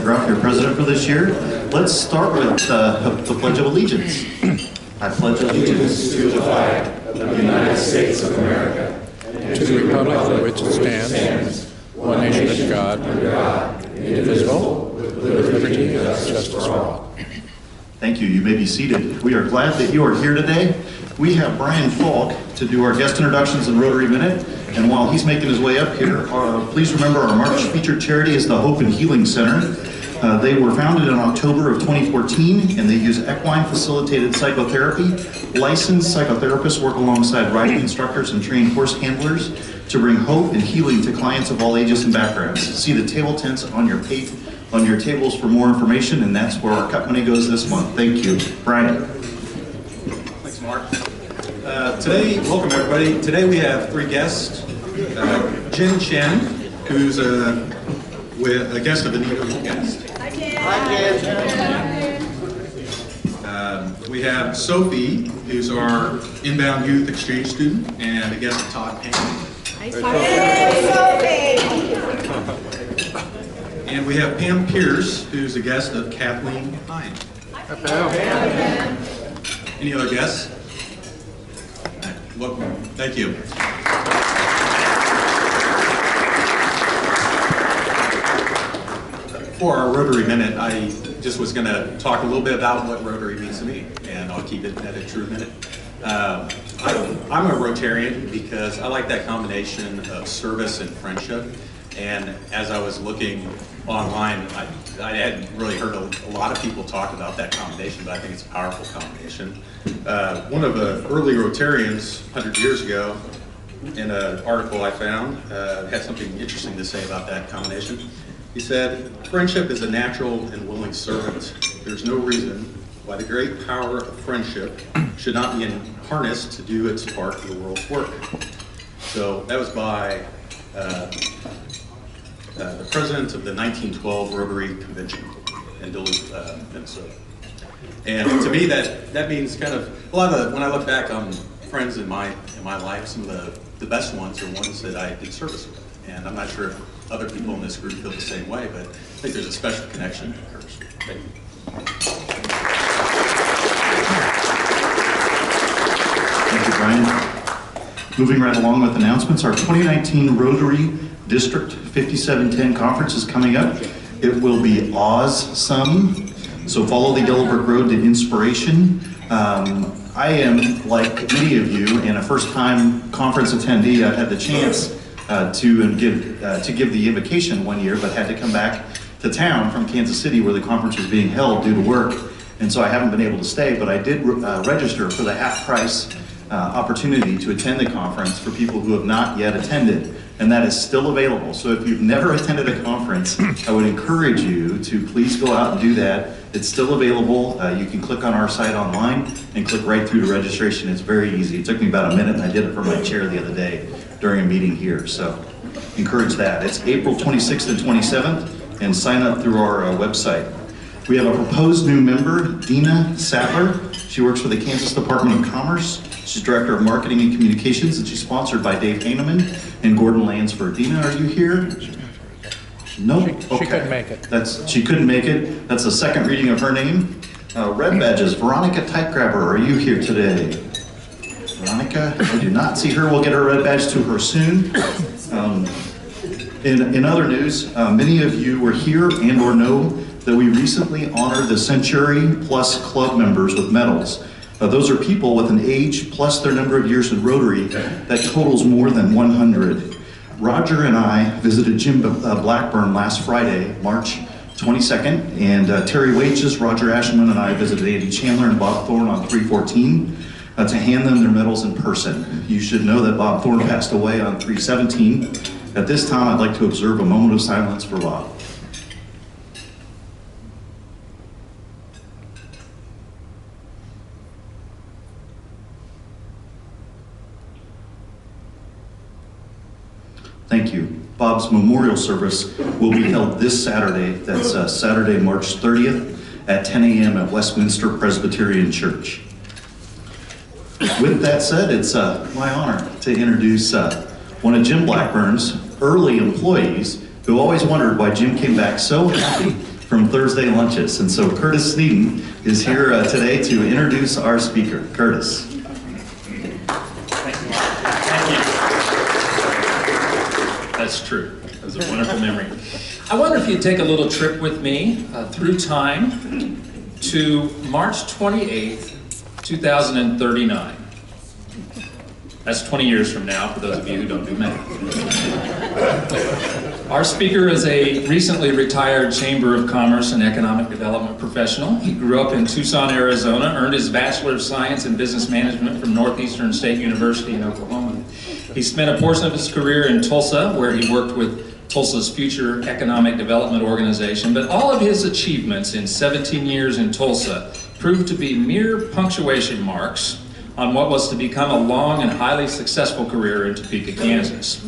Gruff, your president for this year. Let's start with the Pledge of Allegiance. I pledge allegiance to the flag of the United States of America and to the republic for which it stands, one nation under God, indivisible, with liberty and justice for all. Thank you. You may be seated. We are glad that you are here today. We have Brian Falk to do our guest introductions and Rotary Minute. And while he's making his way up here, please remember our March featured charity is the Hope and Healing Center. They were founded in October of 2014, and they use equine-facilitated psychotherapy. Licensed psychotherapists work alongside riding instructors and trained horse handlers to bring hope and healing to clients of all ages and backgrounds. See the table tents on your tables for more information, and that's where our cup money goes this month. Thank you. Brian. Thanks, Mark. Today, welcome everybody. Today we have three guests. Jen Chen, who's a guest of Anita Guest. Hi, Jen. We have Sophie, who's our inbound youth exchange student, and a guest of Todd Payne. Hi, Sophie. And we have Pam Pierce, who's a guest of Kathleen Hine. Any other guests? Welcome. Thank you. For our Rotary Minute, I just was going to talk a little bit about what Rotary means to me, and I'll keep it at a true minute. I'm a Rotarian because I like that combination of service and friendship. And as I was looking online, I hadn't really heard a lot of people talk about that combination, but I think it's a powerful combination. One of the early Rotarians 100 years ago, in an article I found, had something interesting to say about that combination. He said, "Friendship is a natural and willing servant. There's no reason why the great power of friendship should not be harnessed to do its part of the world's work." So that was by the president of the 1912 Rotary Convention in Duluth, Minnesota. And to me, that means kind of a lot of when I look back on friends in my life, some of the best ones are ones that I did service with. And I'm not sure if other people in this group feel the same way, but I think there's a special connection that occurs. Thank you. Thank you, Brian. Moving right along with announcements, our 2019 Rotary District 5710 conference is coming up. It will be awesome. So follow the Yellow Brick Road to inspiration. I am, like many of you, and a first-time conference attendee. I've had the chance to give the invocation one year, but had to come back to town from Kansas City where the conference was being held due to work, and so I haven't been able to stay, but I did register for the half-price opportunity to attend the conference for people who have not yet attended, and that is still available. So if you've never attended a conference, I would encourage you to please go out and do that. It's still available. You can click on our site online and click right through to registration. It's very easy. It took me about a minute, and I did it from my chair the other day during a meeting here, so encourage that. It's April 26th and 27th, and sign up through our website. We have a proposed new member, Dina Sattler. She works for the Kansas Department of Commerce. She's Director of Marketing and Communications, and she's sponsored by Dave Heineman and Gordon Lansford. Dina, are you here? Nope. Okay. She couldn't make it. She couldn't make it. That's the second reading of her name. Red badges. Veronica Typegrabber, are you here today? Veronica, I do not see her. We'll get her red badge to her soon. In other news, many of you were here and or know that we recently honored the Century Plus Club members with medals. Those are people with an age plus their number of years in Rotary that totals more than 100. Roger and I visited Jim Blackburn last Friday, March 22nd, and Terry Wages, Roger Ashman, and I visited Andy Chandler and Bob Thorne on 3/14 to hand them their medals in person. You should know that Bob Thorne passed away on 3/17. At this time, I'd like to observe a moment of silence for Bob. Thank you. Bob's memorial service will be held this Saturday. That's Saturday, March 30th at 10 a.m. at Westminster Presbyterian Church. With that said, it's my honor to introduce one of Jim Blackburn's early employees who always wondered why Jim came back so happy from Thursday lunches. And so Curtis Sneeden is here today to introduce our speaker. Curtis. Thank you. That's true. That was a wonderful memory. I wonder if you'd take a little trip with me through time to March 28th, 2039. That's 20 years from now, for those of you who don't do math. Our speaker is a recently retired Chamber of Commerce and Economic Development professional. He grew up in Tucson, Arizona, earned his Bachelor of Science in Business Management from Northeastern State University in Oklahoma. He spent a portion of his career in Tulsa, where he worked with Tulsa's Future Economic Development Organization, but all of his achievements in 17 years in Tulsa proved to be mere punctuation marks on what was to become a long and highly successful career in Topeka, Kansas.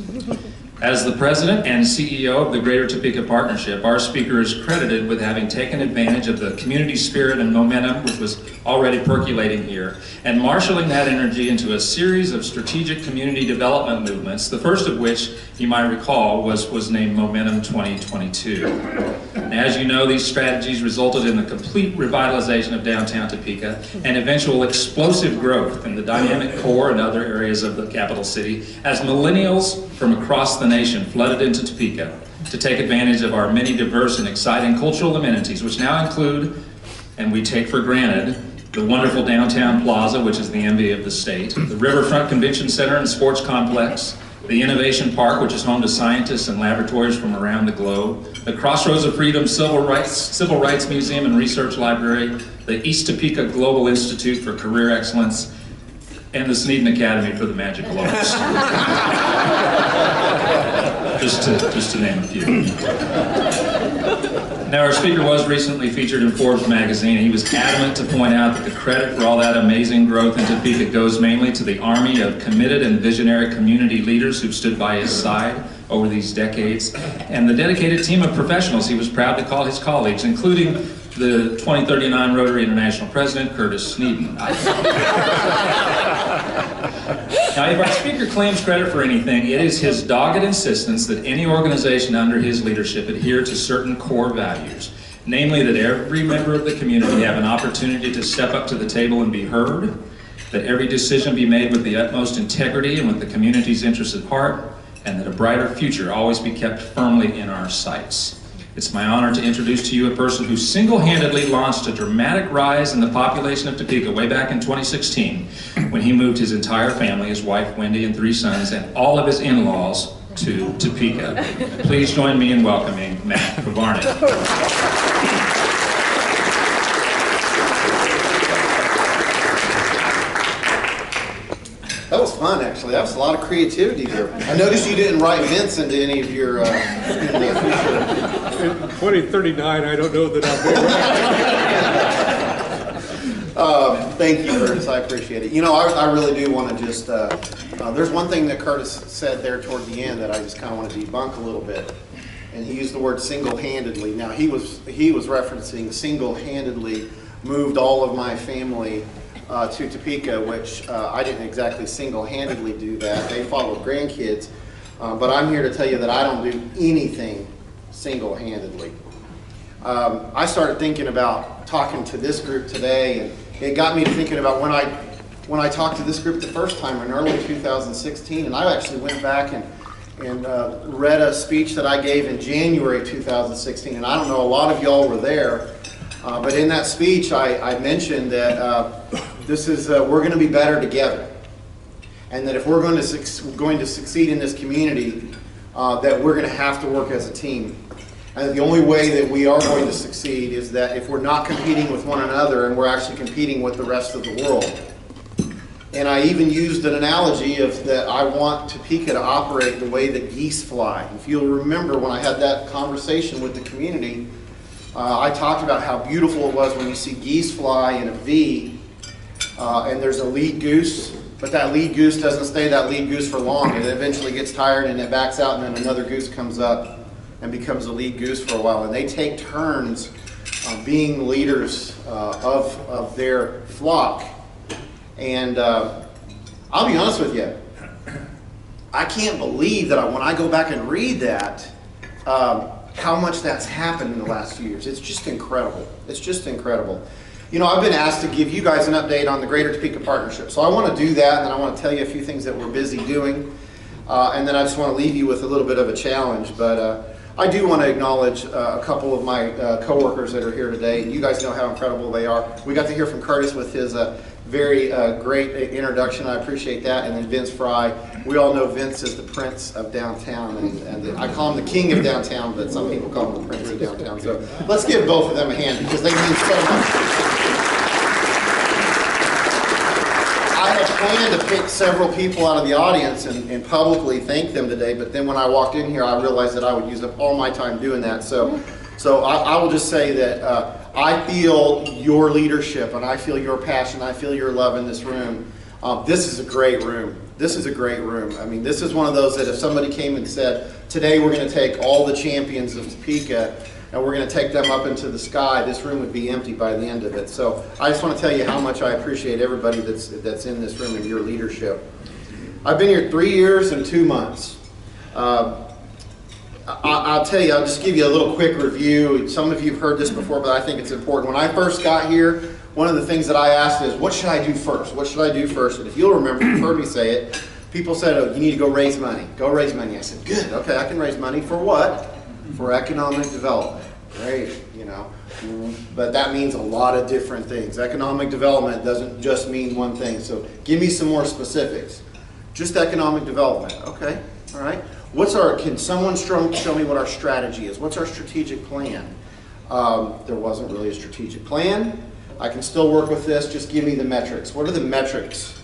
As the president and CEO of the Greater Topeka Partnership, our speaker is credited with having taken advantage of the community spirit and momentum which was already percolating here, and marshaling that energy into a series of strategic community development movements, the first of which, you might recall, was named Momentum 2022. And as you know, these strategies resulted in the complete revitalization of downtown Topeka and eventual explosive growth in the dynamic core and other areas of the capital city as millennials from across the nation flooded into Topeka to take advantage of our many diverse and exciting cultural amenities, which now include, and we take for granted, the wonderful downtown plaza, which is the envy of the state, the Riverfront Convention Center and Sports Complex, the Innovation Park, which is home to scientists and laboratories from around the globe, the Crossroads of Freedom Civil Rights Museum and Research Library, the East Topeka Global Institute for Career Excellence, and the Sneeden Academy for the Magical Arts. just to name a few. Now, our speaker was recently featured in Forbes magazine, and he was adamant to point out that the credit for all that amazing growth in Topeka goes mainly to the army of committed and visionary community leaders who've stood by his side over these decades, and the dedicated team of professionals he was proud to call his colleagues, including the 2039 Rotary International President, Curtis Sneeden. Now, if our speaker claims credit for anything, it is his dogged insistence that any organization under his leadership adhere to certain core values, namely that every member of the community have an opportunity to step up to the table and be heard, that every decision be made with the utmost integrity and with the community's interests at heart, and that a brighter future always be kept firmly in our sights. It's my honor to introduce to you a person who single-handedly launched a dramatic rise in the population of Topeka way back in 2016 when he moved his entire family, his wife Wendy and 3 sons, and all of his in-laws to Topeka. Please join me in welcoming Matt Pivarnik. That was fun, actually. That was a lot of creativity there. I noticed you didn't write Vince into any of your. In 2039, I don't know that I'll be. Thank you, Curtis. I appreciate it. You know, I really do want to just. There's one thing that Curtis said there toward the end that I just kind of want to debunk a little bit, and he used the word single-handedly. Now he was referencing single-handedly moved all of my family to Topeka, which I didn't exactly single-handedly do that. They followed grandkids, but I'm here to tell you that I don't do anything single-handedly. I started thinking about talking to this group today, and it got me to thinking about when I talked to this group the first time in early 2016, and I actually went back and read a speech that I gave in January 2016, and I don't know, a lot of y'all were there, but in that speech I mentioned that we're going to be better together, and that if we're going to succeed in this community, that we're going to have to work as a team. And the only way that we are going to succeed is that if we're not competing with one another and we're actually competing with the rest of the world. And I even used an analogy of that I want Topeka to operate the way that geese fly. If you'll remember when I had that conversation with the community, I talked about how beautiful it was when you see geese fly in a V, and there's a lead goose, but that lead goose doesn't stay that lead goose for long. It eventually gets tired and it backs out, and then another goose comes up and becomes a lead goose for a while. And they take turns being leaders of their flock. And I'll be honest with you, I can't believe that when I go back and read that, how much that's happened in the last few years. It's just incredible. It's just incredible. You know, I've been asked to give you guys an update on the Greater Topeka Partnership. So I want to do that, and then I want to tell you a few things that we're busy doing. And then I just want to leave you with a little bit of a challenge. But I do want to acknowledge a couple of my coworkers that are here today. You guys know how incredible they are. We got to hear from Curtis with his very great introduction. I appreciate that. And then Vince Fry. We all know Vince is the prince of downtown. And I call him the king of downtown, but some people call him the prince of downtown. So let's give both of them a hand because they mean so much. I had planned to pick several people out of the audience and publicly thank them today, but then when I walked in here, I realized that I would use up all my time doing that. So I will just say that I feel your leadership, and I feel your passion, I feel your love in this room. This is a great room. This is a great room. I mean, this is one of those that if somebody came and said, today we're going to take all the champions of Topeka and we're going to take them up into the sky, this room would be empty by the end of it. So I just want to tell you how much I appreciate everybody that's in this room and your leadership. I've been here 3 years and 2 months. I'll tell you, I'll just give you a little quick review. Some of you have heard this before, but I think it's important. When I first got here, one of the things that I asked is, what should I do first? What should I do first? And if you'll remember, you've heard me say it, people said, oh, you need to go raise money. Go raise money. I said, good, okay, I can raise money for what? For economic development. Great, you know, but that means a lot of different things. Economic development doesn't just mean one thing. So give me some more specifics. Just economic development. Okay, all right. Can someone show me what our strategy is? What's our strategic plan? There wasn't really a strategic plan. I can still work with this. Just give me the metrics. What are the metrics?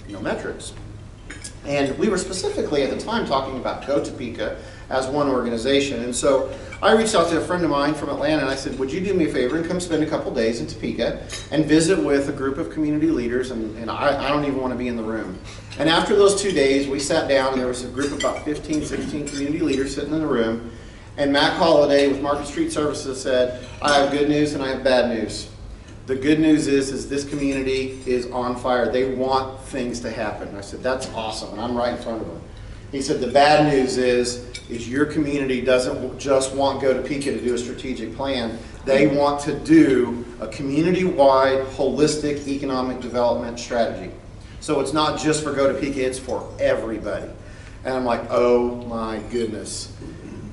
No metrics. And we were specifically at the time talking about Go Topeka as one organization. And so I reached out to a friend of mine from Atlanta and I said, would you do me a favor and come spend a couple days in Topeka and visit with a group of community leaders, and I don't even want to be in the room. And after those 2 days, we sat down and there was a group of about 15, 16 community leaders sitting in the room, and Matt Holliday with Market Street Services said, I have good news and I have bad news. The good news is this community is on fire. They want things to happen. And I said, that's awesome, and I'm right in front of them. He said, the bad news is your community doesn't just want Go Topeka to do a strategic plan. They want to do a community-wide, holistic economic development strategy. So it's not just for Go Topeka, it's for everybody. And I'm like, oh my goodness.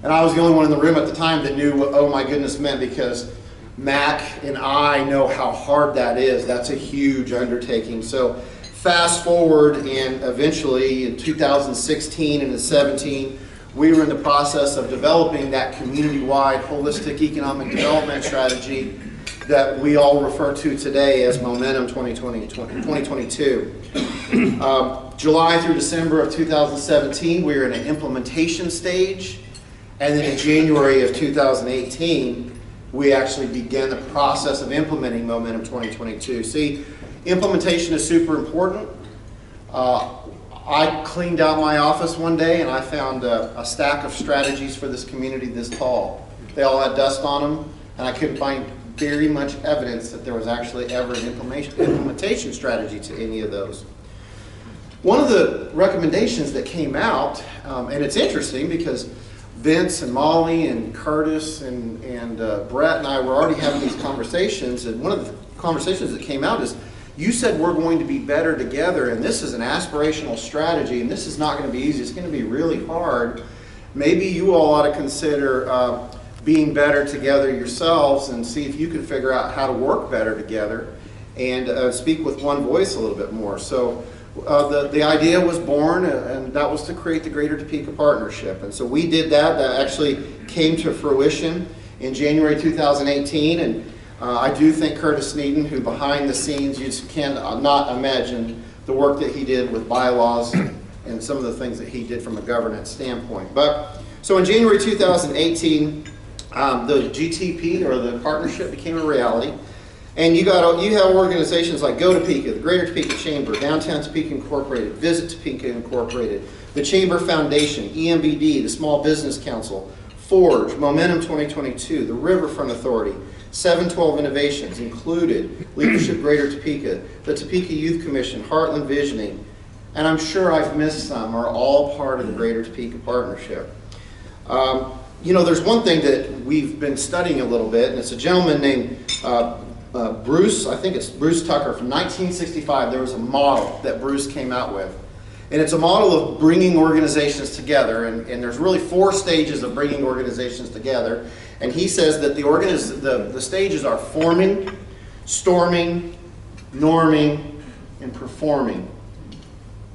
And I was the only one in the room at the time that knew what oh my goodness meant, because Mac and I know how hard that is. That's a huge undertaking. So fast forward, and eventually in 2016 and 2017, we were in the process of developing that community-wide holistic economic development strategy that we all refer to today as Momentum 2022. July through December of 2017, we were in an implementation stage, and then in January of 2018, we actually began the process of implementing Momentum 2022. See, implementation is super important. I cleaned out my office one day and I found a stack of strategies for this community this tall. They all had dust on them, and I couldn't find very much evidence that there was actually ever an implementation strategy to any of those. One of the recommendations that came out, and it's interesting because Vince and Molly and Curtis and Brett and I were already having these conversations, and one of the conversations that came out is, you said we're going to be better together, and this is an aspirational strategy, and this is not going to be easy. It's going to be really hard. Maybe you all ought to consider being better together yourselves and see if you can figure out how to work better together and speak with one voice a little bit more. So the idea was born, and that was to create the Greater Topeka Partnership. And so we did that. That actually came to fruition in January 2018, and I do think Curtis Sneeden, who behind the scenes, you just cannot imagine the work that he did with bylaws and some of the things that he did from a governance standpoint. But so in January 2018, the GTP, or the partnership, became a reality. And you have organizations like Go Topeka, the Greater Topeka Chamber, Downtown Topeka Incorporated, Visit Topeka Incorporated, the Chamber Foundation, EMBD, the Small Business Council, Forge, Momentum 2022, the Riverfront Authority, 712 Innovations included, Leadership Greater Topeka, the Topeka Youth Commission, Heartland Visioning, and I'm sure I've missed some, are all part of the Greater Topeka Partnership. You know, there's one thing that we've been studying a little bit, and it's a gentleman named Bruce, I think it's Bruce Tucker from 1965. There was a model that Bruce came out with. And it's a model of bringing organizations together, and there's really 4 stages of bringing organizations together. And he says that the stages are forming, storming, norming, and performing.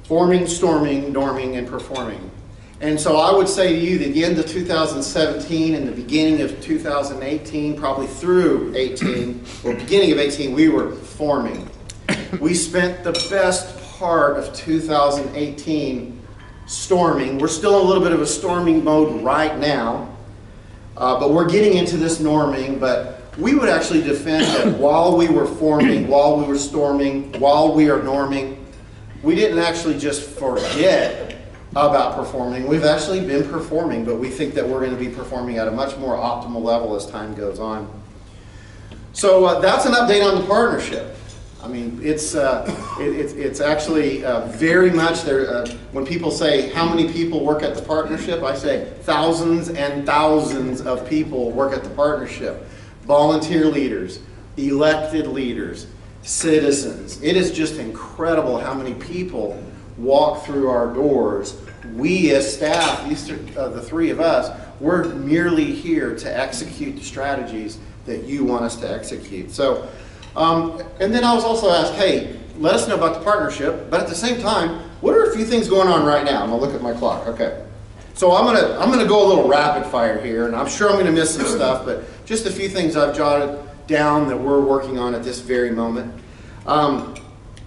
Forming, storming, norming, and performing. And so I would say to you, the end of 2017 and the beginning of 2018, probably through 18, or beginning of 18, we were forming. We spent the best part of 2018 storming. We're still in a little bit of a storming mode right now, but we're getting into this norming. But we would actually defend that while we were forming, while we were storming, while we are norming, we didn't actually just forget about performing. We've actually been performing, but we think that we're going to be performing at a much more optimal level as time goes on. So that's an update on the partnership. I mean, it's actually very much there. When people say how many people work at the partnership, I say thousands and thousands of people work at the partnership. Volunteer leaders, elected leaders, citizens. It is just incredible how many people walk through our doors. We as staff, the 3 of us, we're merely here to execute the strategies that you want us to execute. So, and then I was also asked, hey, let us know about the partnership, but at the same time, what are a few things going on right now? I'm gonna look at my clock. Okay. So I'm gonna go a little rapid fire here, and I'm sure I'm gonna miss some stuff, but just a few things I've jotted down that we're working on at this very moment.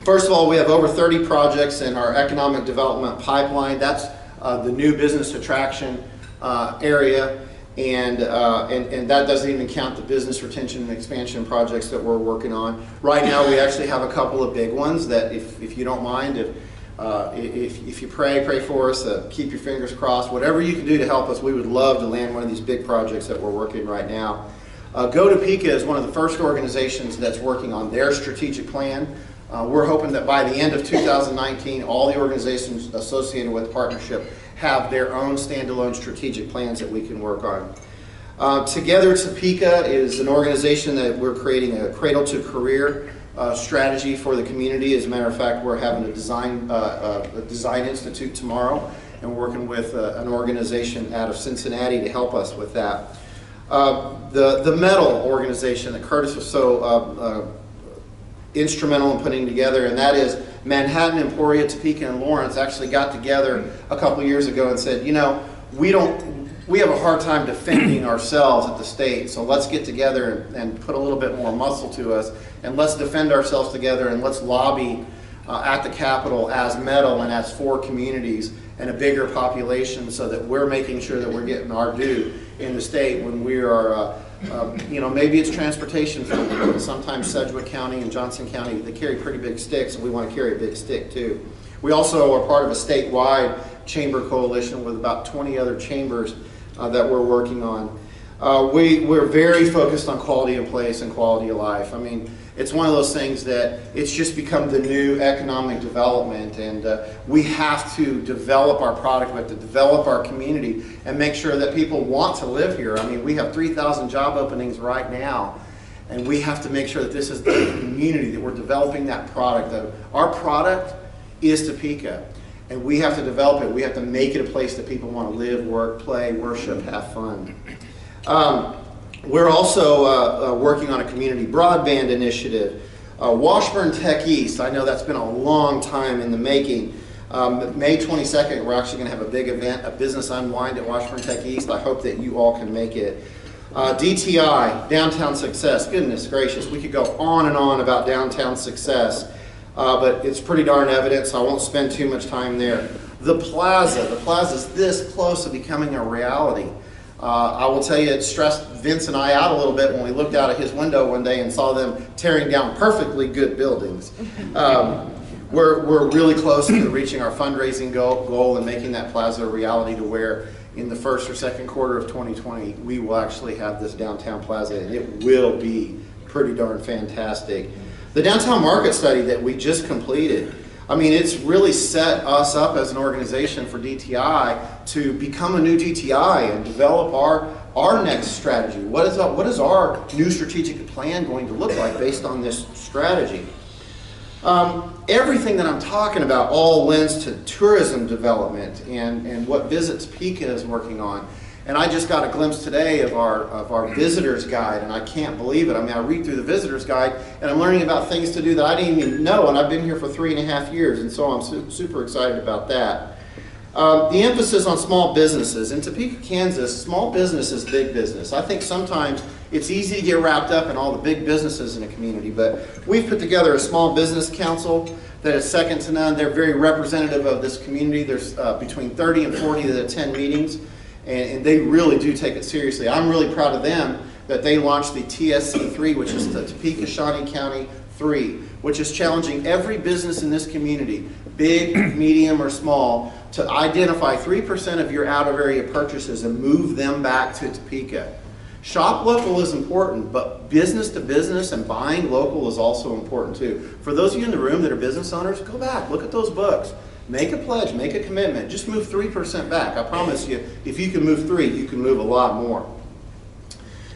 First of all, we have over 30 projects in our economic development pipeline. That's the new business attraction area, and that doesn't even count the business retention and expansion projects that we're working on. Right now, we actually have a couple of big ones that, if you don't mind, if you pray for us, keep your fingers crossed. Whatever you can do to help us, we would love to land one of these big projects that we're working right now. Topeka is one of the first organizations that's working on their strategic plan. We're hoping that by the end of 2019, all the organizations associated with the partnership have their own standalone strategic plans that we can work on. Together Topeka is an organization that we're creating a cradle to career strategy for the community. As a matter of fact, we're having a design institute tomorrow, and we're working with an organization out of Cincinnati to help us with that. The metal organization that Curtis was so instrumental in putting together, and that is Manhattan, Emporia, Topeka, and Lawrence actually got together a couple years ago and said, you know, we have a hard time defending ourselves at the state, so let's get together and put a little bit more muscle to us, and let's defend ourselves together, and let's lobby at the Capitol as metal and as 4 communities and a bigger population, so that we're making sure that we're getting our due in the state when we are you know, maybe it's transportation for sometimes Sedgwick County and Johnson County, they carry pretty big sticks, and we want to carry a big stick too. We also are part of a statewide chamber coalition with about 20 other chambers that we're working on. We're very focused on quality of place and quality of life. I mean, it's one of those things that it's just become the new economic development, and we have to develop our product, we have to develop our community and make sure that people want to live here. I mean, we have 3,000 job openings right now, and we have to make sure that this is the community, that we're developing that product. Our product is Topeka, and we have to develop it. We have to make it a place that people want to live, work, play, worship, have fun. We're also working on a community broadband initiative. Washburn Tech East, I know that's been a long time in the making. May 22nd, we're actually going to have a big event, a business unwind at Washburn Tech East. I hope that you all can make it. DTI, Downtown Success. Goodness gracious, we could go on and on about downtown success, but it's pretty darn evident, so I won't spend too much time there. The Plaza's this close to becoming a reality. I will tell you, it stressed Vince and I out a little bit when we looked out of his window one day and saw them tearing down perfectly good buildings. We're really close to reaching our fundraising goal and making that plaza a reality, to where in the first or second quarter of 2020 we will actually have this downtown plaza, and it will be pretty darn fantastic. The downtown market study that we just completed, I mean, it's really set us up as an organization for DTI to become a new DTI and develop our next strategy. What is our new strategic plan going to look like based on this strategy? Everything that I'm talking about all lends to tourism development and what Visit Topeka is working on. And I just got a glimpse today of our visitor's guide, and I can't believe it. I mean, I read through the visitor's guide, and I'm learning about things to do that I didn't even know, and I've been here for 3.5 years, and so I'm super excited about that. The emphasis on small businesses. In Topeka, Kansas, small business is big business. I think sometimes it's easy to get wrapped up in all the big businesses in a community, but we've put together a small business council that is second to none. They're very representative of this community. There's between 30 and 40 that attend meetings. And they really do take it seriously. I'm really proud of them that they launched the TSC3, which is the Topeka Shawnee County 3, which is challenging every business in this community, big, medium, or small, to identify 3% of your out-of-area purchases and move them back to Topeka. Shop local is important, but business to business and buying local is also important too. For those of you in the room that are business owners, go back, look at those books. Make a pledge, make a commitment. Just move 3% back. I promise you, if you can move 3, you can move a lot more.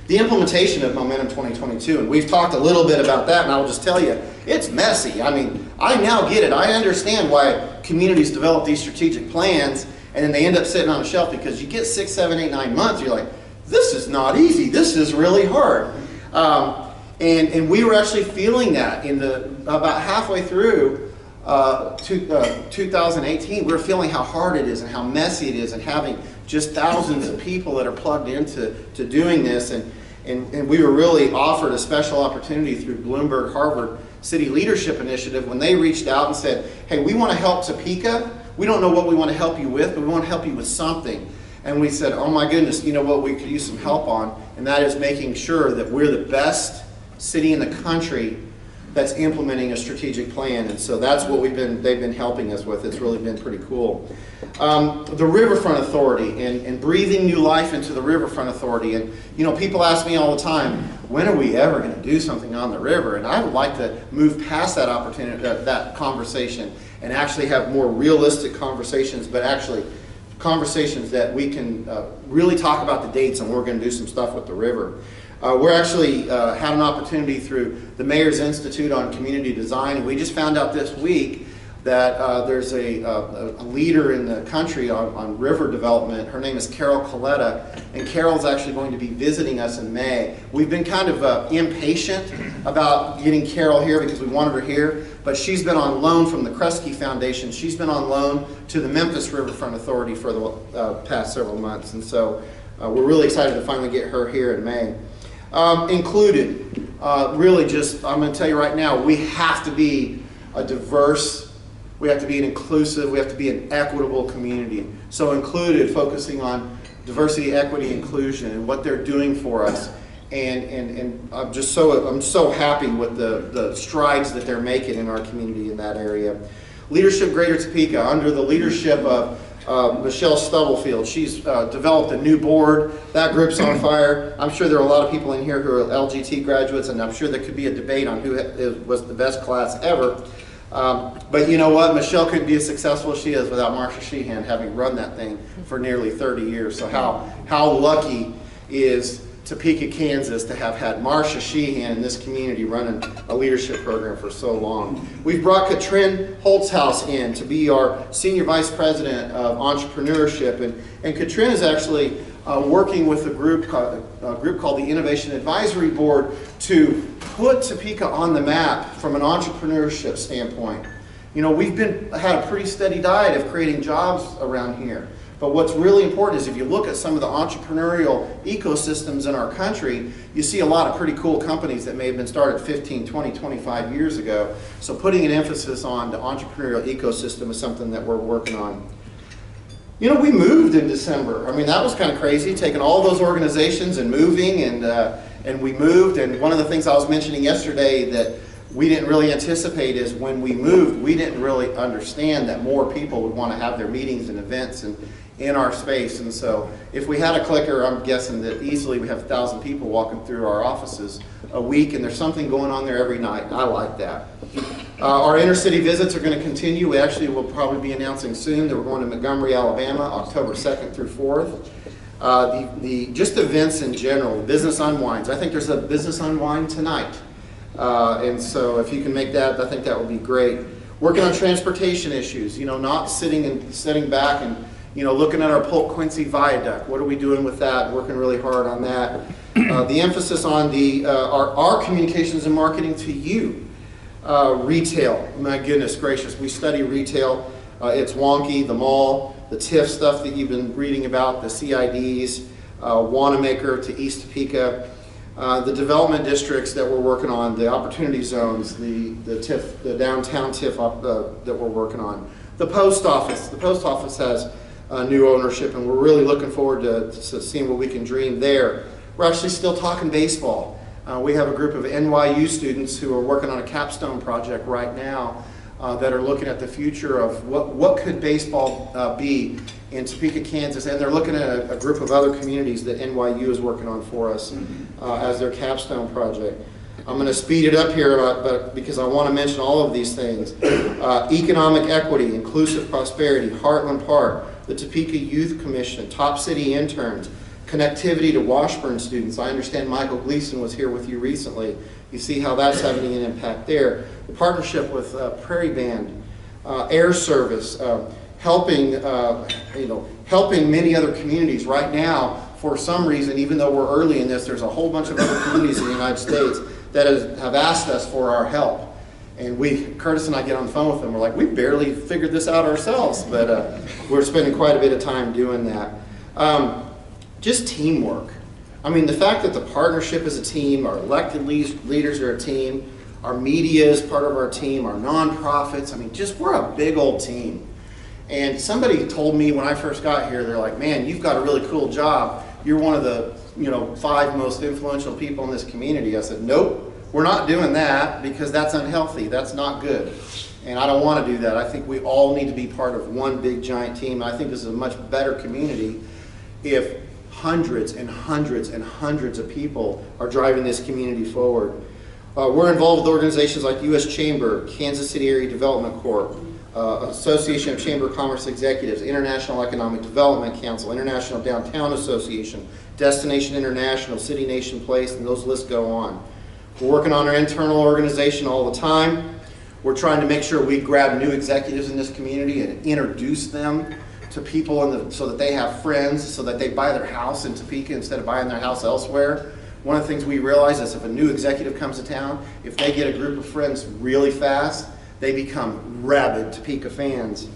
The implementation of Momentum 2022, and we've talked a little bit about that, and I'll just tell you, it's messy. I mean, I now get it. I understand why communities develop these strategic plans, and then they end up sitting on a shelf because you get 6, 7, 8, 9 months, you're like, this is not easy. This is really hard. And we were actually feeling that in about halfway through 2018, we were feeling how hard it is and how messy it is and having just thousands of people that are plugged into doing this. And we were really offered a special opportunity through Bloomberg Harvard City Leadership Initiative when they reached out and said, hey, we want to help Topeka. We don't know what we want to help you with, but we want to help you with something. And we said, oh my goodness, you know what we could use some help on, and that is making sure that we're the best city in the country that's implementing a strategic plan, and so that's what they've been helping us with. It's really been pretty cool. The Riverfront Authority and breathing new life into the Riverfront Authority. And you know, people ask me all the time, when are we ever going to do something on the river? And I would like to move past that opportunity, that conversation, and actually have more realistic conversations, but actually conversations that we can really talk about the dates, and we're going to do some stuff with the river. We're actually had an opportunity through the Mayor's Institute on Community Design, and we just found out this week that there's a leader in the country on river development. Her name is Carol Coletta, and Carol's actually going to be visiting us in May. We've been kind of impatient about getting Carol here because we wanted her here, but she's been on loan from the Kresge Foundation. She's been on loan to the Memphis Riverfront Authority for the past several months, and so we're really excited to finally get her here in May. Included, really just, I'm going to tell you right now, we have to be a diverse, we have to be an inclusive, we have to be an equitable community. So included, focusing on diversity, equity, inclusion, and what they're doing for us. And I'm so happy with the strides that they're making in our community in that area. Leadership Greater Topeka, under the leadership of Michelle Stubblefield. She's developed a new board. That group's on fire. I'm sure there are a lot of people in here who are LGT graduates, and I'm sure there could be a debate on who was the best class ever. But you know what? Michelle couldn't be as successful as she is without Marcia Sheehan having run that thing for nearly 30 years. So how lucky is Topeka, Kansas to have had Marcia Sheehan in this community running a leadership program for so long. We've brought Katrin Holtzhaus in to be our Senior Vice President of Entrepreneurship, and Katrin is actually working with a group called the Innovation Advisory Board to put Topeka on the map from an entrepreneurship standpoint. You know, we've had a pretty steady diet of creating jobs around here. But what's really important is if you look at some of the entrepreneurial ecosystems in our country, you see a lot of pretty cool companies that may have been started 15, 20, 25 years ago. So putting an emphasis on the entrepreneurial ecosystem is something that we're working on. You know, we moved in December. I mean, that was kind of crazy, taking all those organizations and moving, and we moved. And one of the things I was mentioning yesterday that we didn't really anticipate is when we moved, we didn't really understand that more people would want to have their meetings and events in our space. And so if we had a clicker, I'm guessing that easily we have 1,000 people walking through our offices a week, and there's something going on there every night. I like that. Our intercity visits are going to continue. We actually will probably be announcing soon that we're going to Montgomery, Alabama, October 2nd through 4th. Just events in general, business unwinds. I think there's a business unwind tonight. And so if you can make that, I think that would be great. Working on transportation issues, not sitting back and, looking at our Polk Quincy Viaduct. What are we doing with that? Working really hard on that. The emphasis on our communications and marketing to you. Retail, my goodness gracious, we study retail. It's wonky, the mall, the TIF stuff that you've been reading about, the CIDs, Wanamaker to East Topeka, the development districts that we're working on, the opportunity zones, the TIF, the downtown TIF that we're working on. The post office has new ownership, and we're really looking forward to seeing what we can dream there. We're actually still talking baseball. We have a group of NYU students who are working on a capstone project right now that are looking at the future of what could baseball be in Topeka, Kansas, and they're looking at a group of other communities that NYU is working on for us as their capstone project. I'm going to speed it up here but because I want to mention all of these things. Economic equity, inclusive prosperity, Heartland Park, the Topeka Youth Commission, Top City Interns, connectivity to Washburn students. I understand Michael Gleason was here with you recently. You see how that's having an impact there. The partnership with Prairie Band, Air Service, helping many other communities. Right now, for some reason, even though we're early in this, there's a whole bunch of other communities in the United States that have asked us for our help. And Curtis and I get on the phone with them. We're like, we barely figured this out ourselves, but we're spending quite a bit of time doing that. Just teamwork. I mean, the fact that the partnership is a team, our elected leaders are a team, our media is part of our team, our nonprofits, we're a big old team. And somebody told me when I first got here, they're like, man, you've got a really cool job. You're one of the 5 most influential people in this community. I said, nope, we're not doing that because that's unhealthy. That's not good. And I don't want to do that. I think we all need to be part of one big giant team. I think this is a much better community if hundreds and hundreds and hundreds of people are driving this community forward. We're involved with organizations like U.S. Chamber, Kansas City Area Development Corp., Association of Chamber of Commerce Executives, International Economic Development Council, International Downtown Association, Destination International, City Nation Place, and those lists go on. We're working on our internal organization all the time. We're trying to make sure we grab new executives in this community and introduce them to people so that they have friends, so that they buy their house in Topeka instead of buying their house elsewhere. One of the things we realize is if a new executive comes to town, if they get a group of friends really fast, they become rabid Topeka fans.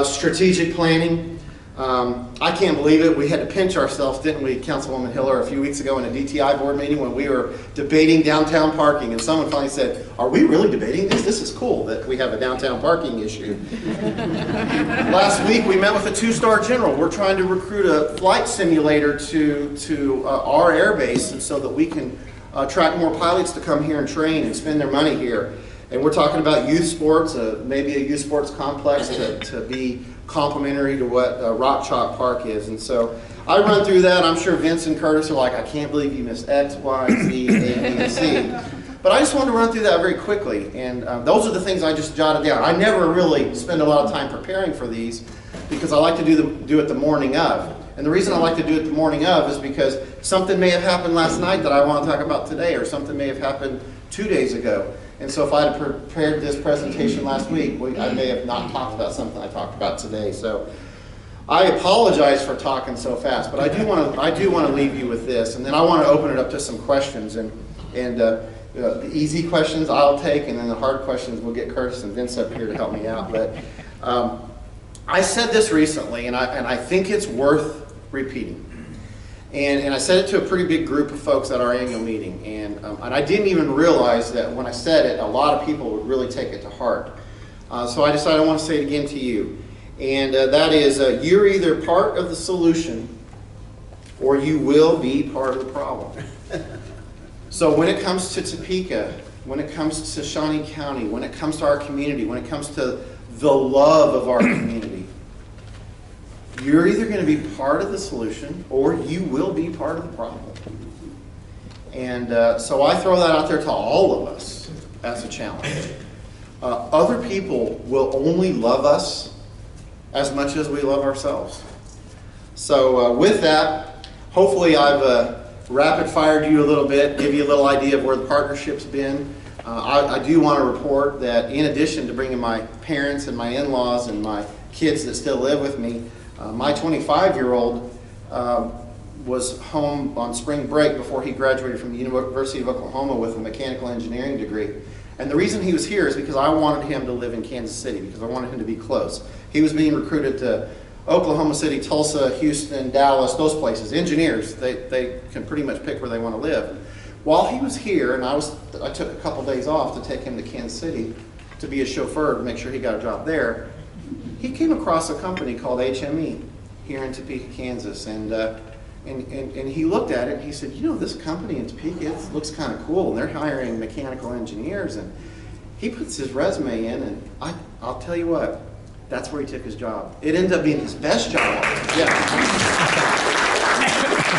Strategic planning. I can't believe it. We had to pinch ourselves, didn't we, Councilwoman Hiller, a few weeks ago in a DTI board meeting when we were debating downtown parking, and someone finally said, are we really debating this? This is cool that we have a downtown parking issue. Last week we met with a 2-star general. We're trying to recruit a flight simulator to our air base and so that we can attract more pilots to come here and train and spend their money here. And we're talking about youth sports, maybe a youth sports complex to be complementary to what Rock Chalk Park is. And so I run through that. I'm sure Vince and Curtis are like, I can't believe you missed X, Y, Z, A, B, and C. But I just wanted to run through that very quickly. And those are the things I just jotted down. I never really spend a lot of time preparing for these because I like to do it the morning of. And the reason I like to do it the morning of is because something may have happened last night that I want to talk about today, or something may have happened 2 days ago. And so if I had prepared this presentation last week, I may have not talked about something I talked about today. So I apologize for talking so fast, but I do want to leave you with this, and then I want to open it up to some questions. And the easy questions I'll take, and then the hard questions we'll get Curtis and Vince up here to help me out. But I said this recently, and I think it's worth repeating. And I said it to a pretty big group of folks at our annual meeting, and I didn't even realize that when I said it, a lot of people would really take it to heart. So I decided I want to say it again to you, and that is you're either part of the solution or you will be part of the problem. So when it comes to Topeka, when it comes to Shawnee County, when it comes to our community, when it comes to the love of our community, you're either going to be part of the solution or you will be part of the problem. And so I throw that out there to all of us as a challenge. Other people will only love us as much as we love ourselves. So with that, hopefully I've rapid fired you a little bit, give you a little idea of where the partnership's been. I do want to report that in addition to bringing my parents and my in-laws and my kids that still live with me, my 25-year-old was home on spring break before he graduated from the University of Oklahoma with a mechanical engineering degree. And the reason he was here is because I wanted him to live in Kansas City, because I wanted him to be close. He was being recruited to Oklahoma City, Tulsa, Houston, Dallas, those places. Engineers, they can pretty much pick where they want to live. While he was here, and I took a couple days off to take him to Kansas City to be a chauffeur to make sure he got a job there, he came across a company called HME here in Topeka, Kansas. And he looked at it and he said, you know, this company in Topeka, it looks kind of cool, and they're hiring mechanical engineers. And he puts his resume in, and I'll tell you what, that's where he took his job. It ended up being his best job offer. Yeah.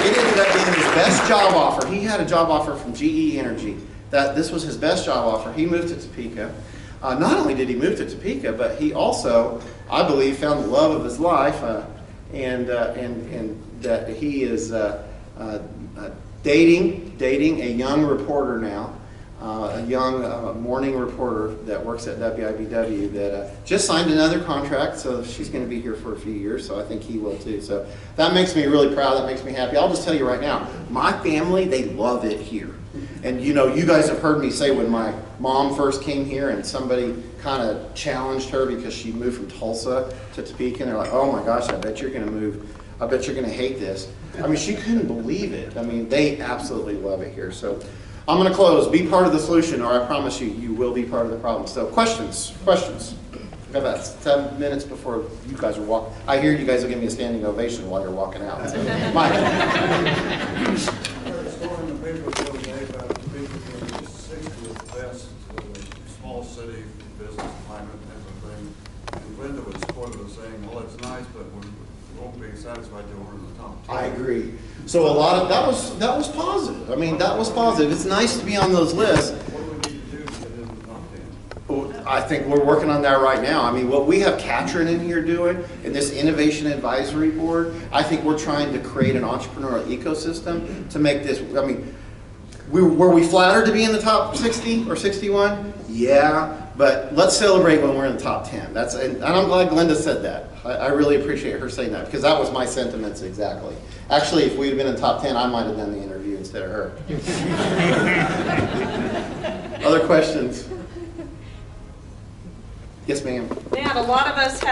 It ended up being his best job offer. He had a job offer from GE Energy. This was his best job offer. He moved to Topeka. Not only did he move to Topeka, but he also, I believe, found the love of his life, and that he is dating a young reporter now, a young morning reporter that works at WIBW that just signed another contract, so she's going to be here for a few years, so I think he will too. So that makes me really proud, that makes me happy. I'll just tell you right now, my family, they love it here. And you know, you guys have heard me say when my mom first came here and somebody kind of challenged her because she moved from Tulsa to Topeka, and they're like, oh my gosh, I bet you're going to move. I bet you're going to hate this. I mean, she couldn't believe it. I mean, they absolutely love it here. So I'm going to close. Be part of the solution, or I promise you, you will be part of the problem. So questions? We've got about 7 minutes before you guys are walking. I hear you guys will give me a standing ovation while you're walking out. So, Mike. I read a story in the paper the other day about Topeka being the 60th best small city business climate and everything. And Glenda was quoted as saying, well, it's nice, but we won't be satisfied till we're in the top 10. I agree. So a lot of that was positive. I mean, that was positive. It's nice to be on those lists. What do we need to do to get into the top 10? I think we're working on that right now. I mean, what we have Katrin in here doing, in this Innovation Advisory Board, I think we're trying to create an entrepreneurial ecosystem to make this, I mean, were we flattered to be in the top 60 or 61? Yeah, but let's celebrate when we're in the top 10. And I'm glad Glenda said that. I really appreciate her saying that, because that was my sentiments exactly. Actually, if we had been in the top 10, I might have done the interview instead of her. Other questions? Yes, ma'am. Man, a lot of us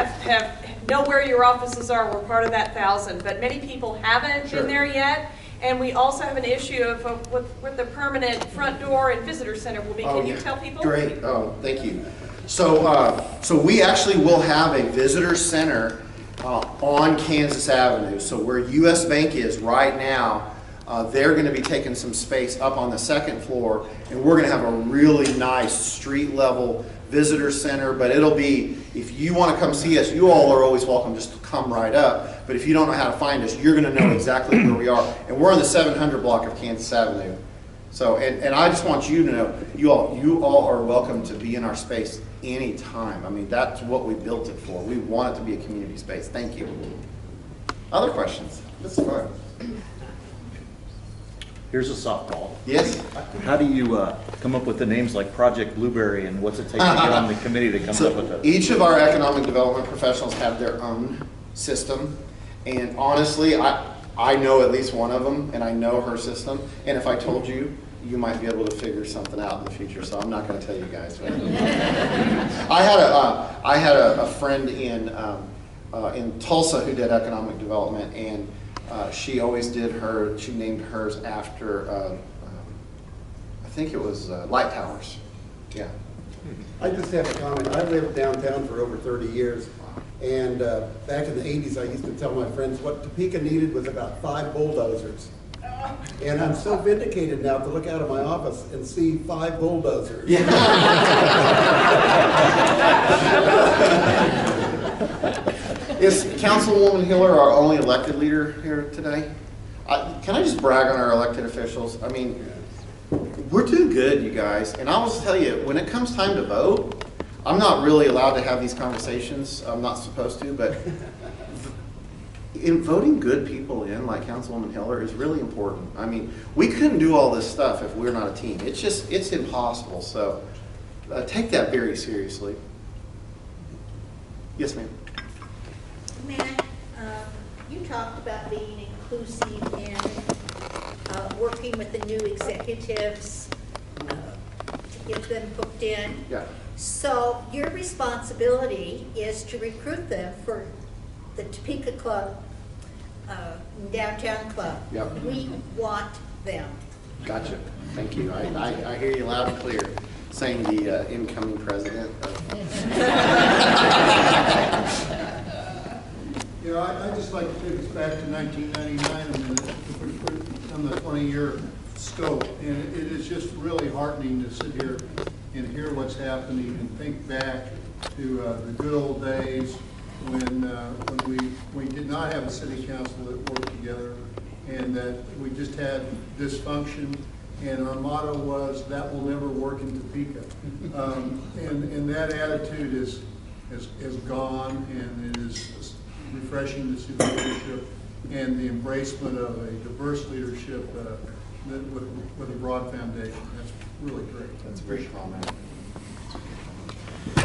know where your offices are. We're part of that 1,000, but many people haven't been there yet. And we also have an issue of what the permanent front door and visitor center will be. Can you tell people? Great. Oh, thank you. So we actually will have a visitor center on Kansas Avenue. So where US Bank is right now, they're going to be taking some space up on the second floor, and we're going to have a really nice street level visitor center. But it'll be, if you want to come see us, you all are always welcome just to come right up. But if you don't know how to find us, you're going to know exactly where we are. And we're on the 700 block of Kansas Avenue. So, and I just want you to know, you all are welcome to be in our space anytime. I mean, that's what we built it for. We want it to be a community space. Thank you. Other questions? This is fun. Here's a softball. Yes? How do you come up with the names like Project Blueberry, and what's it take to get on the committee that comes up with it? Each of our economic development professionals have their own system, and honestly, I know at lead one of them, and I know her system, and if I told you, you might be able to figure something out in the future, so I'm not going to tell you guys. I had a friend in Tulsa who did economic development, and she always did she named hers after, I think it was light towers. Yeah. I just have a comment. I've lived downtown for over 30 years, and back in the 80s, I used to tell my friends what Topeka needed was about 5 bulldozers. And I'm so vindicated now to look out of my office and see 5 bulldozers. Yeah. Is Councilwoman Hiller our only elected leader here today? Can I just brag on our elected officials? I mean, we're doing good, you guys. And I will tell you, when it comes time to vote, I'm not really allowed to have these conversations. I'm not supposed to, but in voting good people in, like Councilwoman Heller, is really important. I mean, we couldn't do all this stuff if we're not a team. It's impossible. So take that very seriously. Yes, ma'am. Matt, you talked about being inclusive and working with the new executives to get them hooked in. Yeah. So your responsibility is to recruit them for the Topeka Club, downtown club. Yep. We want them. Gotcha. Thank you. I hear you loud and clear, saying the incoming president. You know, I'd just like to take us back to 1999 a minute, on the 20-year scope. And it is just really heartening to sit here and hear what's happening and think back to the good old days when we did not have a city council that worked together and that we just had dysfunction. And our motto was, that will never work in Topeka. And that attitude is gone, and it is refreshing to see the leadership and the embracement of a diverse leadership with a broad foundation. That's really great. That's a great comment.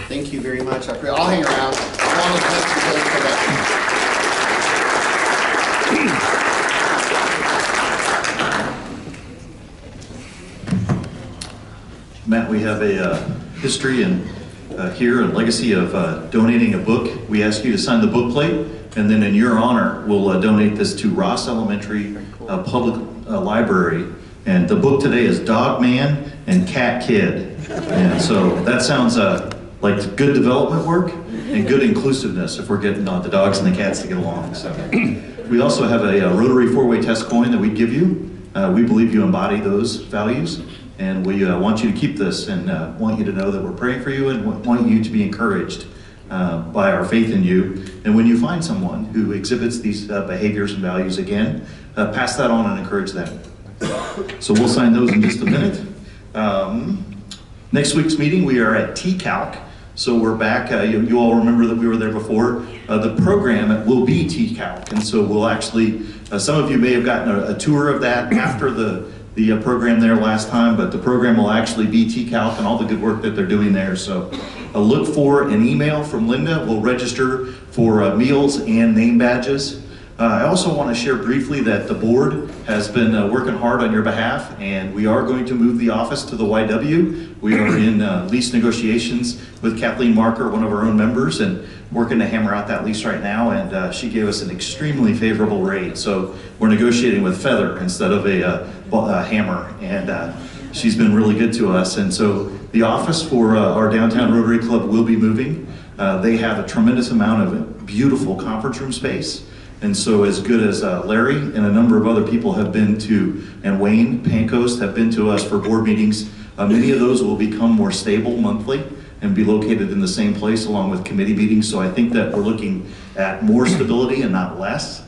Thank you very much. I'll hang around. I want to thank you both for that. Matt, we have a history and here a legacy of donating a book. We ask you to sign the book plate, and then in your honor, we'll donate this to Ross Elementary Public Library. And the book today is Dog Man and Cat Kid. And so that sounds like good development work and good inclusiveness if we're getting the dogs and the cats to get along. So we also have a rotary four-way test coin that we give you. We believe you embody those values. And we want you to keep this and want you to know that we're praying for you and want you to be encouraged by our faith in you. And when you find someone who exhibits these behaviors and values again, pass that on and encourage them. So we'll sign those in just a minute. Next week's meeting, we are at TCALC. So we're back. You all remember that we were there before. The program will be TCALC. And so we'll actually, some of you may have gotten a tour of that after the program there last time, but the program will actually be TCALC and all the good work that they're doing there. So look for an email from Linda. We'll register for meals and name badges. I also want to share briefly that the board has been working hard on your behalf, and we are going to move the office to the YW. We are in lease negotiations with Kathleen Marker, one of our own members, and working to hammer out that lease right now, and she gave us an extremely favorable rate. So we're negotiating with feather instead of a hammer, and she's been really good to us. And so the office for our downtown Rotary Club will be moving. They have a tremendous amount of beautiful conference room space. And so as good as Larry and a number of other people have been to, and Wayne Pancoast have been to us for board meetings, many of those will become more stable monthly and be located in the same place along with committee meetings. So I think that we're looking at more stability and not less.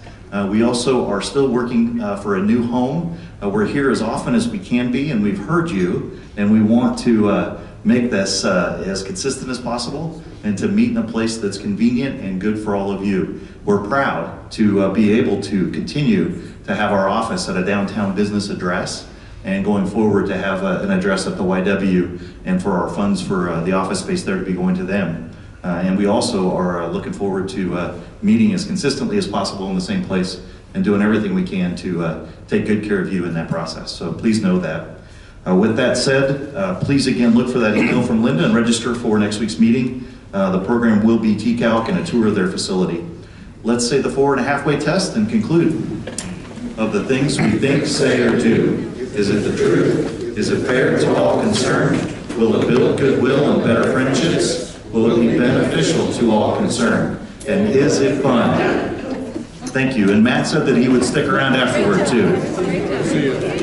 We also are still working for a new home. We're here as often as we can be, and we've heard you, and we want to make this as consistent as possible and to meet in a place that's convenient and good for all of you. We're proud to be able to continue to have our office at a downtown business address, and going forward to have an address at the YW, and for our funds for the office space there to be going to them. And we also are looking forward to meeting as consistently as possible in the same place and doing everything we can to take good care of you in that process. So please know that. With that said, please again look for that email from Linda and register for next week's meeting. The program will be TCALC and a tour of their facility. Let's say the 4 1/2-way test and conclude. Of the things we think, say, or do, is it the truth? Is it fair to all concerned? Will it build goodwill and better friendships? Will it be beneficial to all concerned? And is it fun? Thank you. And Matt said that he would stick around afterward too. See you.